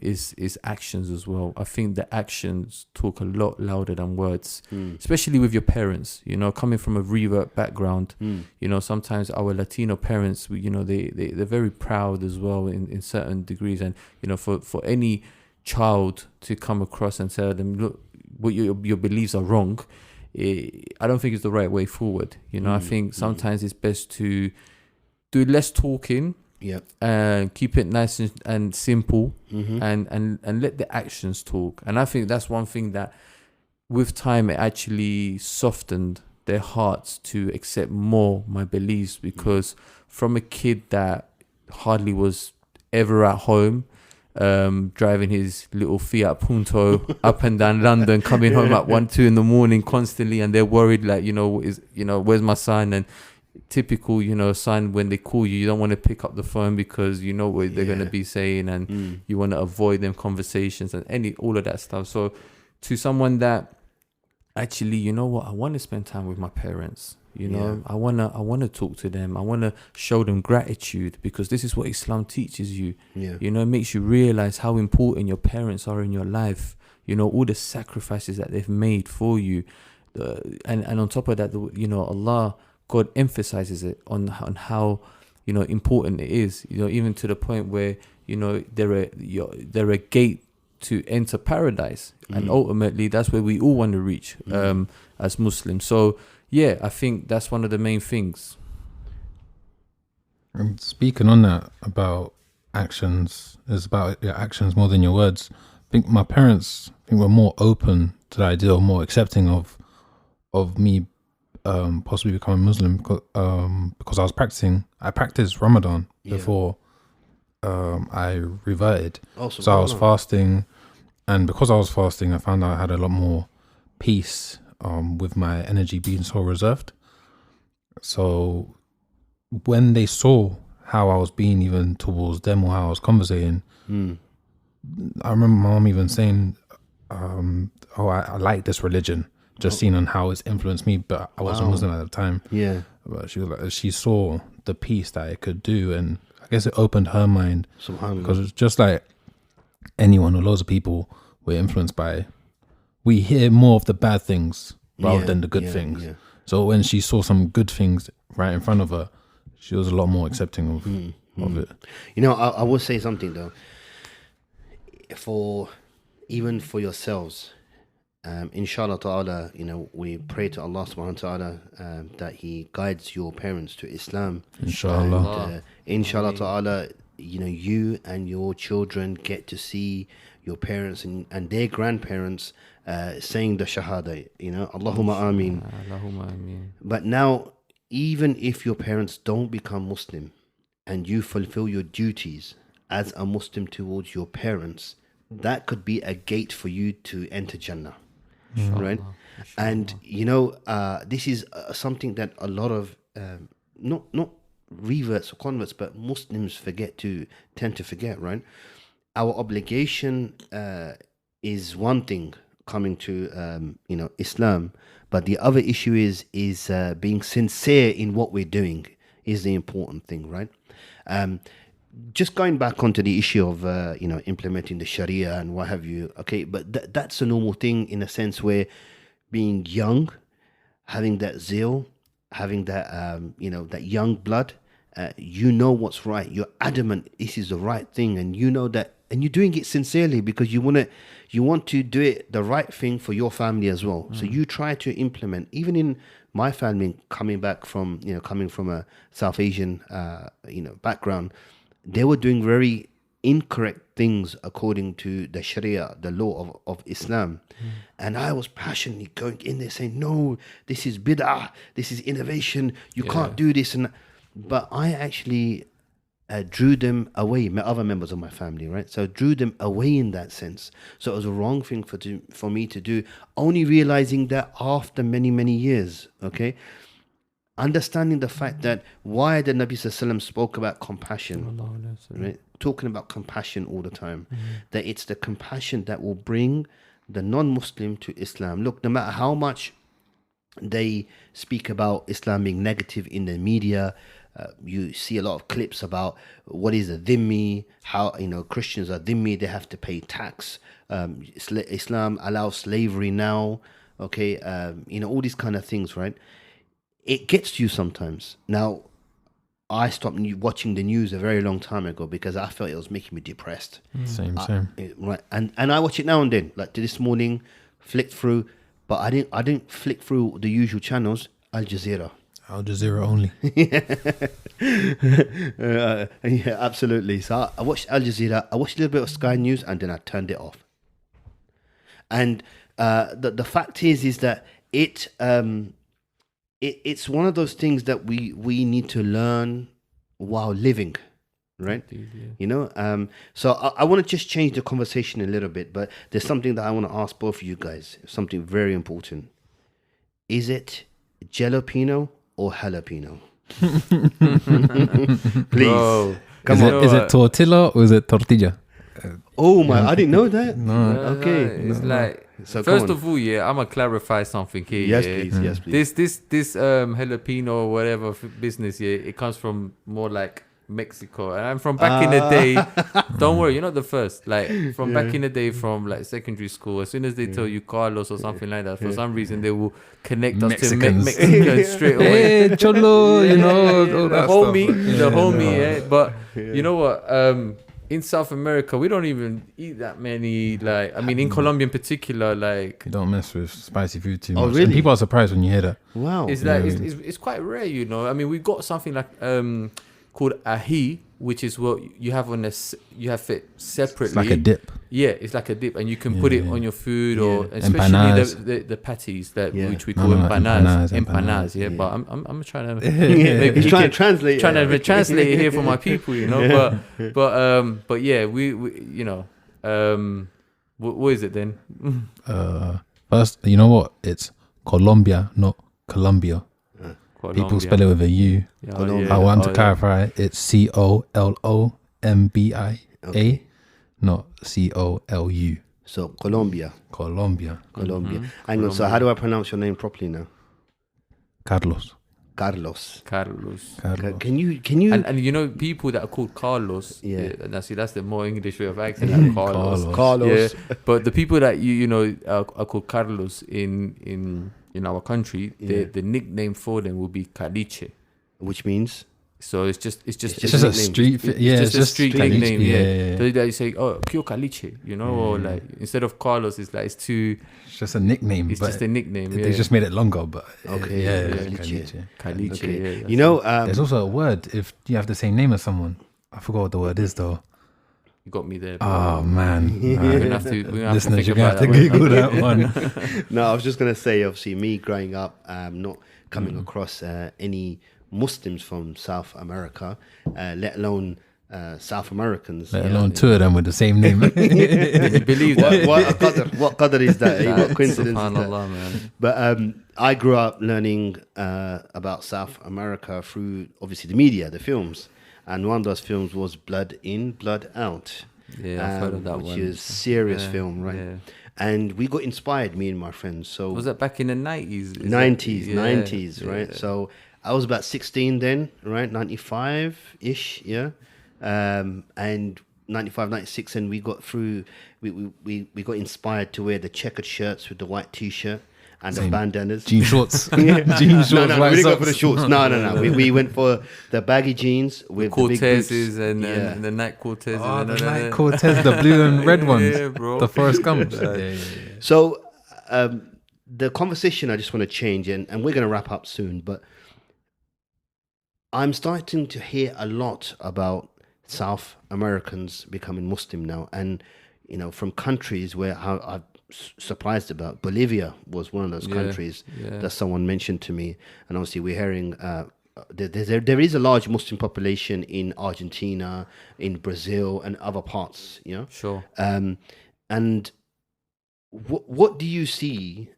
is actions as well. I think the actions talk a lot louder than words, especially with your parents. You know, coming from a revert background, you know, sometimes our Latino parents, you know, they're very proud as well in certain degrees. And, you know, for any child to come across and tell them, look, what your beliefs are wrong, I don't think it's the right way forward. You know, I think sometimes it's best to do less talking. Yeah. And keep it nice and simple, Mm-hmm. and let the actions talk. And I think that's one thing that, with time, it actually softened their hearts to accept more my beliefs. Because from a kid that hardly was ever at home, driving his little Fiat Punto up and down London, coming home at 1-2 in the morning constantly, and they're worried, like, where's my son? And typical, son, when they call you, you don't want to pick up the phone because you know what they're going to be saying, and you want to avoid them conversations and all of that stuff. So to someone that actually, you know what, I want to spend time with my parents, I want to talk to them, I want to show them gratitude, because this is what Islam teaches you. It makes you realize how important your parents are in your life, all the sacrifices that they've made for you, and on top of that, God emphasizes it on how important it is, even to the point where they're a gate to enter paradise, and ultimately that's where we all want to reach as Muslims. So yeah, I think that's one of the main things. And speaking on that about actions, is about your actions more than your words. I think my parents were more open to the idea, or more accepting of me possibly becoming Muslim, because I practiced Ramadan before I reverted. So I was fasting, and because I was fasting, I found out I had a lot more peace with my energy being so reserved. So when they saw how I was being even towards them, or how I was conversating, I remember my mom even saying, I like this religion, just seeing on how it's influenced me, but I wasn't Muslim at the time. Yeah. But she was like, she saw the peace that it could do, and I guess it opened her mind. Because it's just like anyone, or loads of people, we're influenced by, we hear more of the bad things rather than the good things. Yeah. So when she saw some good things right in front of her, she was a lot more accepting of it. I will say something though. Even for yourselves, inshallah ta'ala, we pray to Allah subhanahu wa ta'ala that He guides your parents to Islam. Inshallah. And, inshallah ta'ala, you and your children get to see your parents and their grandparents saying the Shahada, Allahumma ameen. Allahumma ameen. But now, even if your parents don't become Muslim and you fulfill your duties as a Muslim towards your parents, that could be a gate for you to enter Jannah. Right? And this is something that a lot of not reverts or converts, but Muslims tend to forget, right? Our obligation is one thing coming to Islam, but the other issue is being sincere in what we're doing is the important thing, right? Just going back onto the issue of implementing the Sharia and what have you, okay, but that's a normal thing in a sense, where being young, having that zeal, having that that young blood, what's right, you're adamant this is the right thing, and that, and you're doing it sincerely because you want to do it the right thing for your family as well. So you try to implement, even in my family, coming from a South Asian background, they were doing very incorrect things according to the Sharia, the law of Islam. And I was passionately going in there saying, no, this is bid'ah, this is innovation, you can't do this. But I actually drew them away, my other members of my family, right? So drew them away in that sense. So it was a wrong thing for me to do, only realizing that after many, many years, okay? Understanding the fact that why the Nabi Sallallahu Alaihi Wasallam spoke about compassion, right? Talking about compassion all the time, that it's the compassion that will bring the non-Muslim to Islam. Look, no matter how much they speak about Islam being negative in the media, you see a lot of clips about what is a dhimmi, how Christians are dhimmi, they have to pay tax. Islam allows slavery now, okay? All these kind of things, right? It gets to you sometimes. Now, I stopped watching the news a very long time ago because I felt it was making me depressed. Same. Right, and I watch it now and then. Like this morning, flicked through, but I didn't flick through the usual channels. Al Jazeera. Al Jazeera only. Yeah, absolutely. So I watched Al Jazeera. I watched a little bit of Sky News, and then I turned it off. And the fact is that it's one of those things that we need to learn while living, right? Indeed, yeah. You know, so I want to just change the conversation a little bit, but there's something that I want to ask both of you guys, something very important. Is it jalapeno or jalapeno? Please. Bro, Come Is on. is it tortilla or is it tortilla? Oh my, I didn't know that. No. Okay. it's like So come first on. of all, yeah, I'm gonna clarify something here. Yes, yeah. please. Yes, please. This jalapeno or whatever business, yeah, it comes from more like Mexico, and I'm from back in the day. Don't worry, you're not the first. Like from back in the day, from like secondary school, as soon as they tell you Carlos or something like that, for some reason they will connect us to Mexicans. Mexicans straight away. Hey, cholo, you know, all the that homie, stuff. the homie, yeah. But you know what? In South America, we don't even eat that many. Like, I mean, in Colombia in particular, like You don't mess with spicy food too Oh, much. really? And people are surprised when you hear that. Wow. it's like it's quite rare, you know. I mean, we've got something like called ají, which is what you have on you have it separately. It's like a dip. Yeah, it's like a dip, and you can Yeah, put it yeah. on your food, Yeah. or especially Empanadas. the patties that Yeah. which we No, call no, empanadas. empanadas, Yeah, yeah. but I'm trying to Yeah, he's you trying can- to translate. trying it. to translate it here for my people, you know. But yeah, we you know, what is it then? First, you know what? It's Colombia, not Colombia. People spell it with a U. Yeah, Colombia. I want to yeah. clarify. It's COLOMBIA, Okay. not COLU. So Colombia. Colombia. Colombia. Mhm. Hang on. So how do I pronounce your name properly now? Carlos. Carlos. Carlos. Can you And you know, people that are called Carlos, Yeah. that's the more English way of acting, like Carlos. Carlos? Yeah, but the people that you know are called Carlos in our country, Yeah. the nickname for them will be Caliche. Which means So it's just It's just a a nickname. street. it's just a street nickname. Yeah. So that you say, oh, pure Caliche, you know, or like instead of Carlos, it's like it's It's just a nickname. it's but just a nickname. They just made it longer, but Okay, yeah, yeah, Caliche. Caliche. okay. Yeah, You that's know, There's also a word if you have the same name as someone. I forgot what the word is though. you got me there. Bro. Oh man, We're gonna have to listeners, think you're gonna about have to that one. Google that one. no, I was just gonna say, obviously, me growing up, not coming across any Muslims from South America, let alone South Americans. Let you alone know. two of them with the same name. Did you believe that? What qadr is that? What coincidence is that? Subhanallah, man. But I grew up learning about South America through obviously the media, the films, and one of those films was Blood In, Blood Out, Yeah, I've heard of that which one. is serious Yeah, film, right? yeah. And we got inspired, me and my friends. So Was that back in the 90s? 90s, right? So I was about 16 then, right? 95-ish, yeah. And 95, 96, and we got through, we got inspired to wear the checkered shirts with the white t-shirt and the bandanas. Jean shorts. Yeah. Jean shorts. No, we white didn't go socks. for the shorts. No. We went for the baggy jeans with the big boots. Cortezes and Yeah. the night Cortezes. Oh, and the then- light Cortez, the blue and red ones. Yeah, bro. The Forrest Gumps. Yeah. So the conversation I just want to change, and we're going to wrap up soon, but I'm starting to hear a lot about South Americans becoming Muslim now, and you know, from countries where I'm surprised about. Bolivia was one of those countries that someone mentioned to me, and obviously we're hearing there is a large Muslim population in Argentina, in Brazil, and other parts. You know, Sure. and what do you see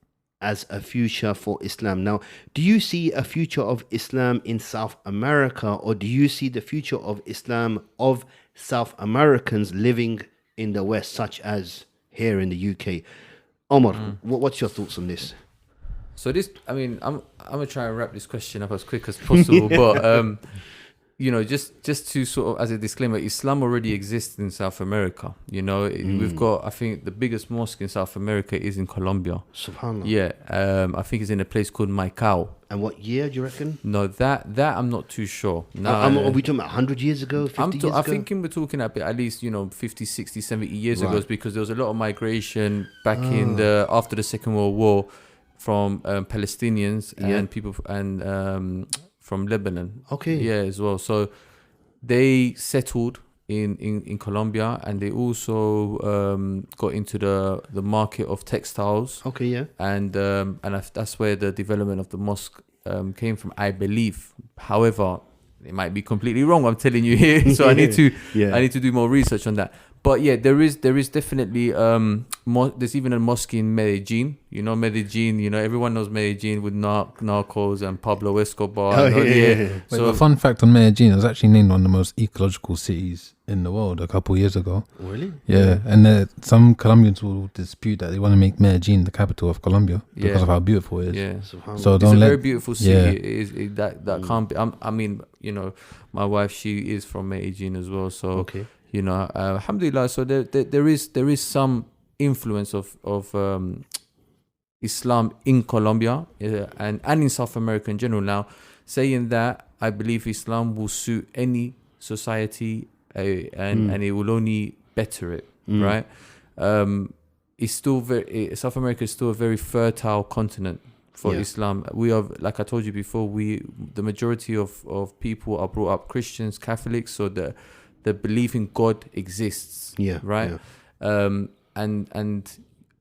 as a future for Islam? Now, do you see a future of Islam in South America, or do you see the future of Islam of South Americans living in the West, such as here in the UK? Omar, what's your thoughts on this? So this, I mean, I'm gonna try and wrap this question up as quick as possible, but just to sort of, as a disclaimer, Islam already exists in South America. We've got, I think, the biggest mosque in South America is in Colombia. Subhanallah. Yeah, I think it's in a place called Maicao. And what year do you reckon? No, that I'm not too sure. No, are we talking about 100 years ago, 50 years ago? I'm thinking we're talking at least 50, 60, 70 years ago, because there was a lot of migration back in after the Second World War from Palestinians and people from Lebanon. Okay. Yeah, as well. So they settled in Colombia, and they also got into the market of textiles. Okay, yeah. And that's where the development of the mosque came from, I believe. However, it might be completely wrong, I'm telling you here. So I need to do more research on that. But yeah, there is definitely there's even a mosque in Medellin. Medellin. Everyone knows Medellin with Narcos and Pablo Escobar. Wait, so a fun fact on Medellin: it was actually named one of the most ecological cities in the world a couple of years ago. Really? Yeah, and some Colombians will dispute that they want to make Medellin the capital of Colombia because of how beautiful it is. Yeah, so it's a very beautiful city. That can't be. I mean, my wife, she is from Medellin as well. So. Okay. Alhamdulillah. So there is some influence of Islam in Colombia and in South America in general. Now, saying that, I believe Islam will suit any society and it will only better it, right? It's still South America is still a very fertile continent for Islam. We are, like I told you before, the majority of people are brought up Christians, Catholics, so the belief in God exists, right? Yeah. And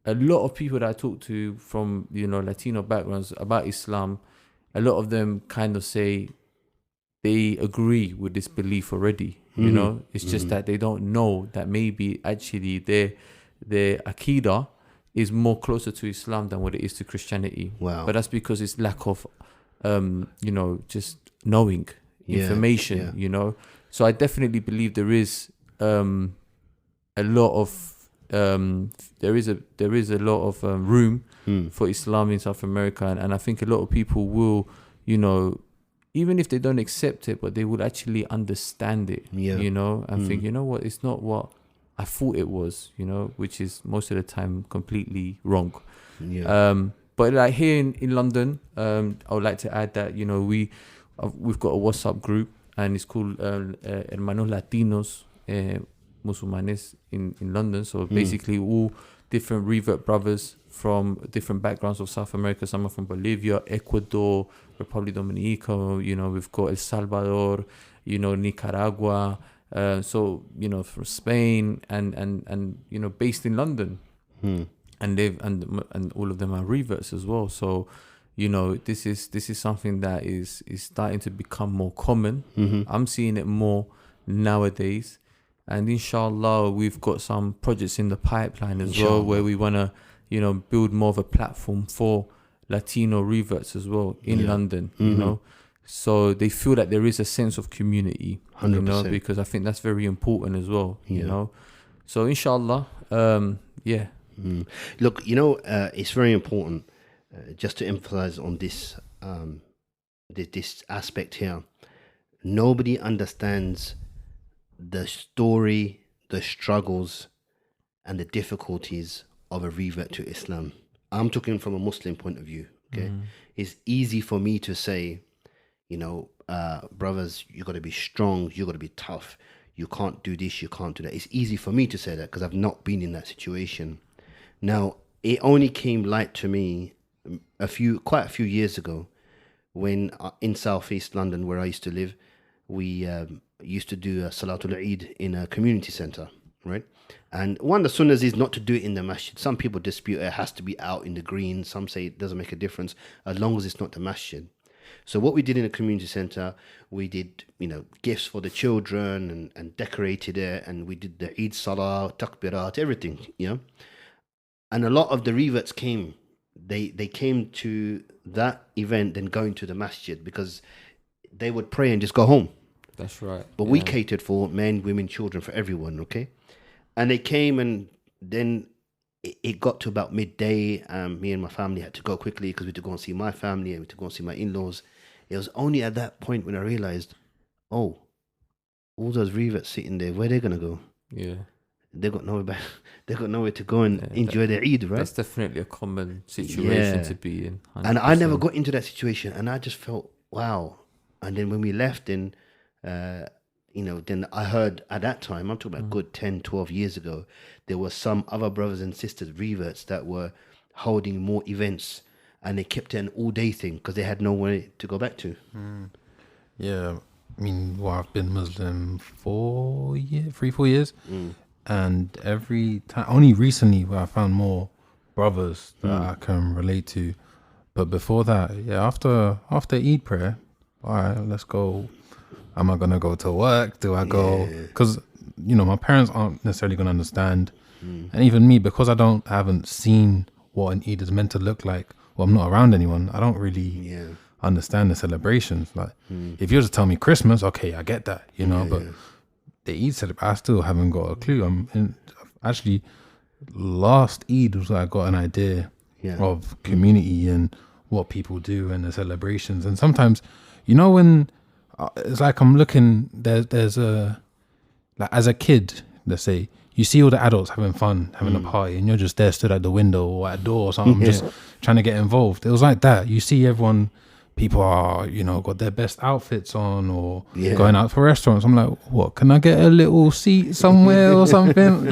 a lot of people that I talk to from Latino backgrounds about Islam, a lot of them kind of say they agree with this belief already. It's just that they don't know that maybe actually their Aqidah is more closer to Islam than what it is to Christianity. Wow! But that's because it's lack of just knowing information. So I definitely believe there is a lot of room for Islam in South America, and I think a lot of people will, even if they don't accept it, but they will actually understand it, and think, what, it's not what I thought it was, which is most of the time completely wrong. But like here in London, I would like to add that we've got a WhatsApp group. And it's called Hermanos Latinos Musulmanes in London. So basically all different revert brothers from different backgrounds of South America. Some are from Bolivia, Ecuador, Republic Dominicana. We've got El Salvador, Nicaragua. So from Spain and based in London. And and all of them are reverts as well. So. This is something that is starting to become more common. I'm seeing it more nowadays, and inshallah we've got some projects in the pipeline as well, where we want to build more of a platform for Latino reverts as well in London. So they feel that there is a sense of community. 100%. Because I think that's very important as well. So inshallah, Look, it's very important. Just to emphasize on this this aspect here, nobody understands the story, the struggles, and the difficulties of a revert to Islam. I'm talking from a Muslim point of view. Okay, it's easy for me to say, brothers, you got to be strong, you got to be tough. You can't do this, you can't do that. It's easy for me to say that because I've not been in that situation. Now, it only came light to me quite a few years ago, when in southeast London, where I used to live, we used to do a Salatul Eid in a community centre, right? And one of the sunnahs is not to do it in the masjid. Some people dispute it has to be out in the green. Some say it doesn't make a difference as long as it's not the masjid. So what we did in a community centre, we did gifts for the children and decorated it, and we did the Eid Salah, Takbirat, everything, And a lot of the reverts came. They came to that event then going to the masjid because they would pray and just go home. That's right. But we catered for men, women, children, for everyone, okay? And they came, and then it got to about midday. Me and my family had to go quickly because we had to go and see my family and we had to go and see my in-laws. It was only at that point when I realized, oh, all those reverts sitting there, where they gonna go? Yeah. They got nowhere back. They got nowhere to go and enjoy their Eid, right? That's definitely a common situation to be in. 100%. And I never got into that situation, and I just felt wow. And then when we left, then then I heard at that time, I'm talking about good 10, 12 years ago, there were some other brothers and sisters, reverts, that were holding more events, and they kept it an all-day thing because they had nowhere to go back to. Yeah, I mean, I've been Muslim 4 years, and every time, only recently where I found more brothers that I can relate to, but before that, after Eid prayer, all right, let's go. Am I gonna go to work? Do I go? Because my parents aren't necessarily gonna understand, and even me, because I haven't seen what an Eid is meant to look like. Well, I'm not around anyone. I don't really understand the celebrations. Like, if you were to tell me Christmas, okay, I get that, but the Eid celebration, I still haven't got a clue. Actually, last Eid was I got an idea of community and what people do and the celebrations. And sometimes, when it's like I'm looking, there's a, like as a kid, let's say, you see all the adults having fun, having a party, and you're just there stood at the window or at a door or something, just trying to get involved. It was like that. You see everyone, people are, got their best outfits on or going out for restaurants. I'm like, what, can I get a little seat somewhere or something?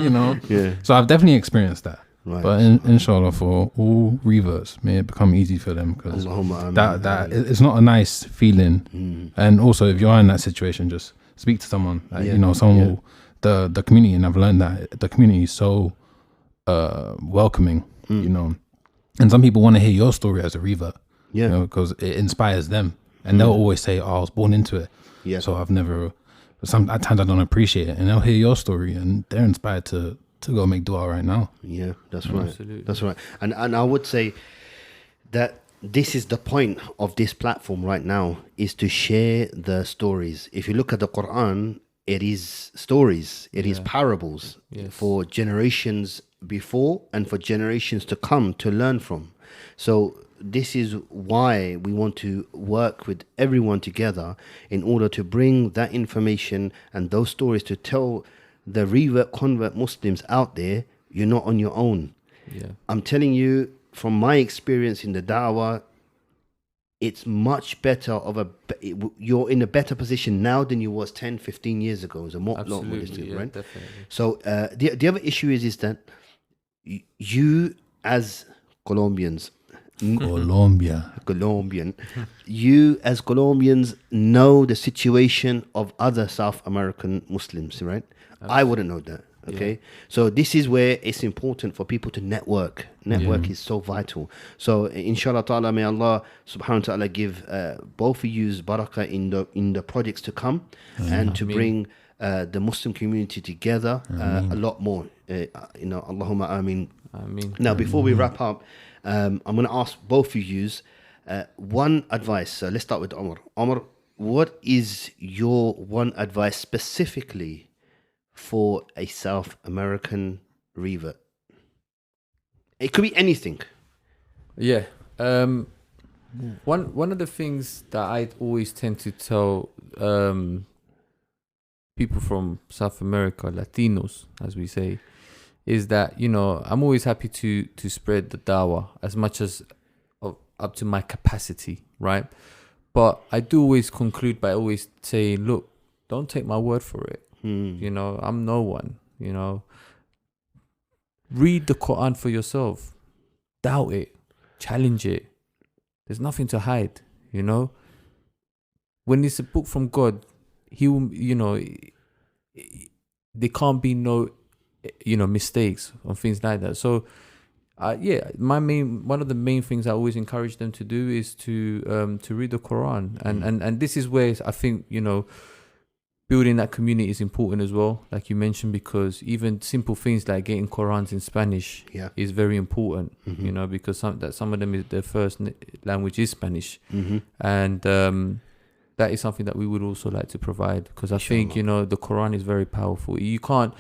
So I've definitely experienced that. Right. But inshallah, for all reverts, may it become easy for them, because that it's not a nice feeling. And also, if you are in that situation, just speak to someone. Someone will, the community, and I've learned that the community is so welcoming. And some people want to hear your story as a revert, because it inspires them, and they'll always say, "Oh, I was born into it." So I've never. At times I don't appreciate it, and they'll hear your story, and they're inspired to go make dua right now. Yeah, that's right. Absolutely. That's right. And I would say that this is the point of this platform right now, is to share the stories. If you look at the Quran, it is stories, it is parables for generations before and for generations to come to learn from. So this is why we want to work with everyone together in order to bring that information and those stories to tell the convert Muslims out there, you're not on your own. I'm telling you, from my experience in the da'wah, it's much better you're in a better position now than you was 10, 15 years ago. It's a lot more distant, right? Definitely. So the other issue is that you as Colombians, Colombian, you as Colombians know the situation of other South American Muslims, right? I wouldn't know that. Okay, so this is where it's important for people to network. Network is so vital. So inshallah ta'ala, may Allah subhanahu wa ta'ala give both of you barakah in the projects to come, and to bring the Muslim community together a lot more. Allahumma ameen. Now, before we wrap up, I'm going to ask both of you one advice. Let's start with Omar. Omar, what is your one advice specifically for a South American revert? It could be anything. Yeah. One of the things that I always tend to tell people from South America, Latinos, as we say, is that, I'm always happy to spread the dawah as much as up to my capacity, right? But I do always conclude by always saying, look, don't take my word for it. I'm no one. Read the Quran for yourself. Doubt it. Challenge it. There's nothing to hide. When it's a book from God, He will. There can't be no, mistakes or things like that. So, one of the main things I always encourage them to do is to read the Quran, and this is where I think building that community is important as well, like you mentioned, because even simple things like getting Qurans in Spanish is very important, because some of them, their first language is Spanish, and that is something that we would also like to provide, because I think the Quran is very powerful. You can't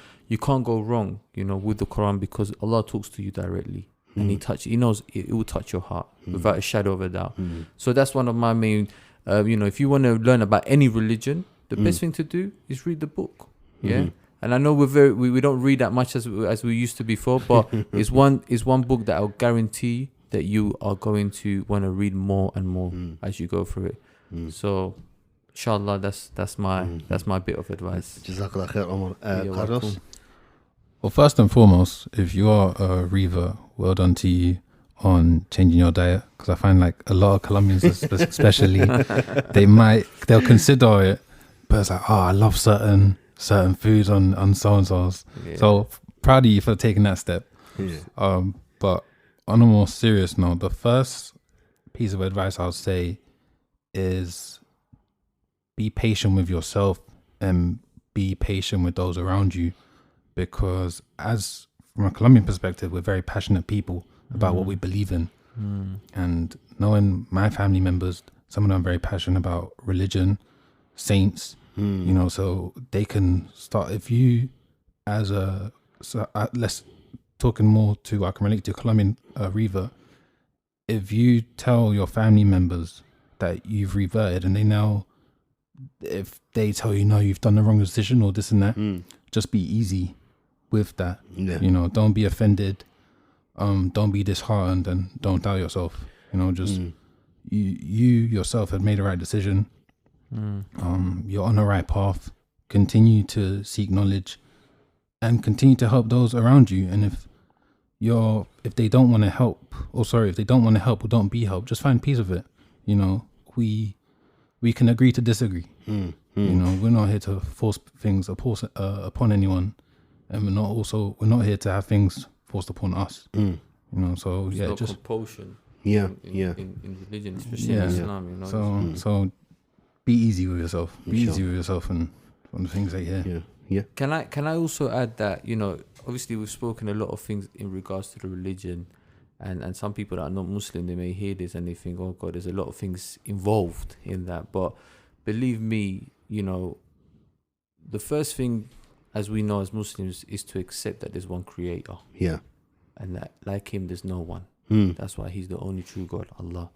go wrong, with the Quran, because Allah talks to you directly, and He knows it will touch your heart without a shadow of a doubt. So that's one of my main. If you want to learn about any religion, the best thing to do is read the book. Yeah. And I know we don't read that much as we used to before, but it's one book that I'll guarantee that you are going to want to read more and more as you go through it. So, inshallah, that's my bit of advice. Jazakallah khair, Omar. You're Carlos? welcome. Well, first and foremost, if you are a reaver, well done to you on changing your diet, because I find like a lot of Colombians especially, they'll consider it, but it's like, oh, I love certain foods on so-and-so's. Yeah. So proud of you for taking that step. Yeah. But on a more serious note, the first piece of advice I'll say is be patient with yourself and be patient with those around you, because from a Colombian perspective, we're very passionate people about what we believe in. And knowing my family members, some of them are very passionate about religion, saints, you know, so they can start, if you let's talking more to, I can relate to Colombian reaver, if you tell your family members that you've reverted and if they tell you, no, you've done the wrong decision or this and that, just be easy with that. Yeah. You know, don't be offended, don't be disheartened, and don't doubt yourself. You know, just you yourself have made the right decision. You're on the right path. Continue to seek knowledge and continue to help those around you. And if they don't want to help, or don't be helped, just find peace with it. You know, we can agree to disagree. You know, we're not here to force things upon anyone, and we're not here to have things forced upon us. You know, so There's yeah, no just compulsion. in religion, especially in Islam, you know. So be easy with yourself. Be easy with yourself and on the things that you hear. Yeah. Can I also add that, you know, obviously we've spoken a lot of things in regards to the religion, and some people that are not Muslim, they may hear this and they think, oh God, there's a lot of things involved in that. But believe me, you know, the first thing, as we know as Muslims, is to accept that there's one creator. Yeah. And that like him, there's no one. That's why he's the only true God, Allah.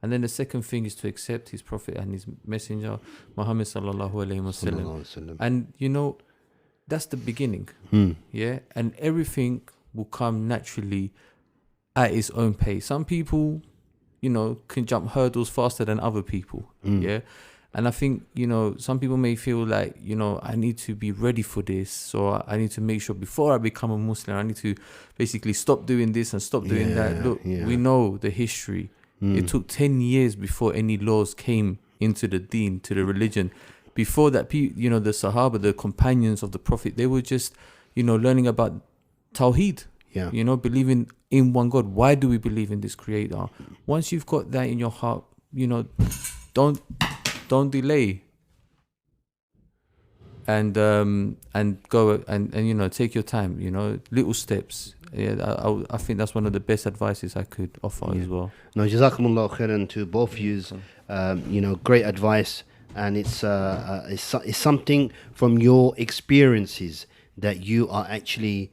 And then the second thing is to accept his prophet and his messenger, Muhammad sallallahu alaihi wasallam. And you know, that's the beginning. Yeah. And everything will come naturally at its own pace. Some people, you know, can jump hurdles faster than other people. Yeah. And I think, you know, some people may feel like, you know, I need to be ready for this. So I need to make sure before I become a Muslim, I need to basically stop doing this and stop doing that. Look, we know the history. It took 10 years before any laws came into the deen, to the religion. Before that, you know, the Sahaba, the companions of the Prophet, they were just, you know, learning about Tawheed. Yeah. You know, believing in one God. Why do we believe in this creator? Once you've got that in your heart, you know, don't delay. And go and you know, take your time, you know, little steps. Yeah, I think that's one of the best advices I could offer as well. No, jazakumullah khairan to both of you. You know, great advice, and it's something from your experiences that you are actually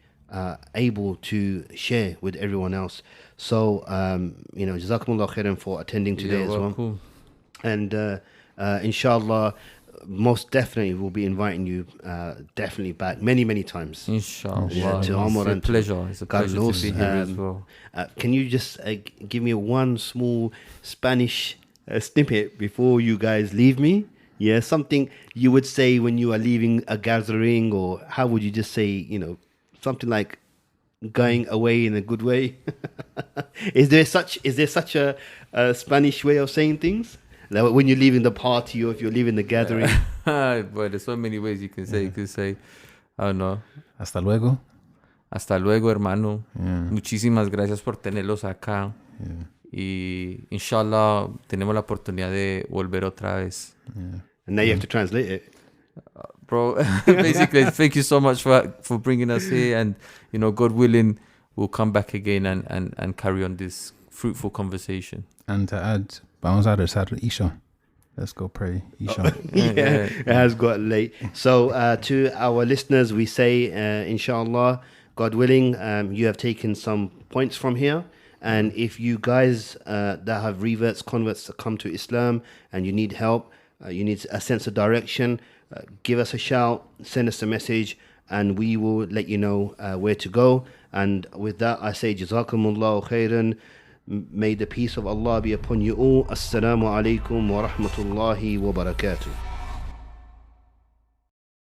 able to share with everyone else. So, you know, jazakumullah khairan for attending today as well. Cool. And inshallah, most definitely we'll be inviting you definitely back many times. Inshallah. To Omar and pleasure. It's a pleasure Carlos, to be here as well. Can you just give me one small Spanish snippet before you guys leave me? Yeah, something you would say when you are leaving a gathering, or how would you just say, you know, something like going away in a good way? Is there such a Spanish way of saying things? Like when you're leaving the party, or if you're leaving the gathering. Boy, there's so many ways you can say. You could say, I don't know. Hasta luego. Hasta luego, hermano. Muchísimas gracias por tenerlos acá. Y inshallah tenemos la oportunidad de volver otra vez. And now you have to translate it. Bro, basically, thank you so much for bringing us here, and you know, God willing, we'll come back again and carry on this fruitful conversation. And to add, vamos a rezar Isha. Let's go pray Isha. It has got late. So to our listeners, we say, inshallah, God willing, you have taken some points from here. And if you guys that have converts to come to Islam, and you need help, you need a sense of direction, give us a shout, send us a message, and we will let you know where to go. And with that, I say Jazakumullahu khairan. May the peace of Allah be upon you all. Assalamu alaikum wa rahmatullahi wa barakatuh.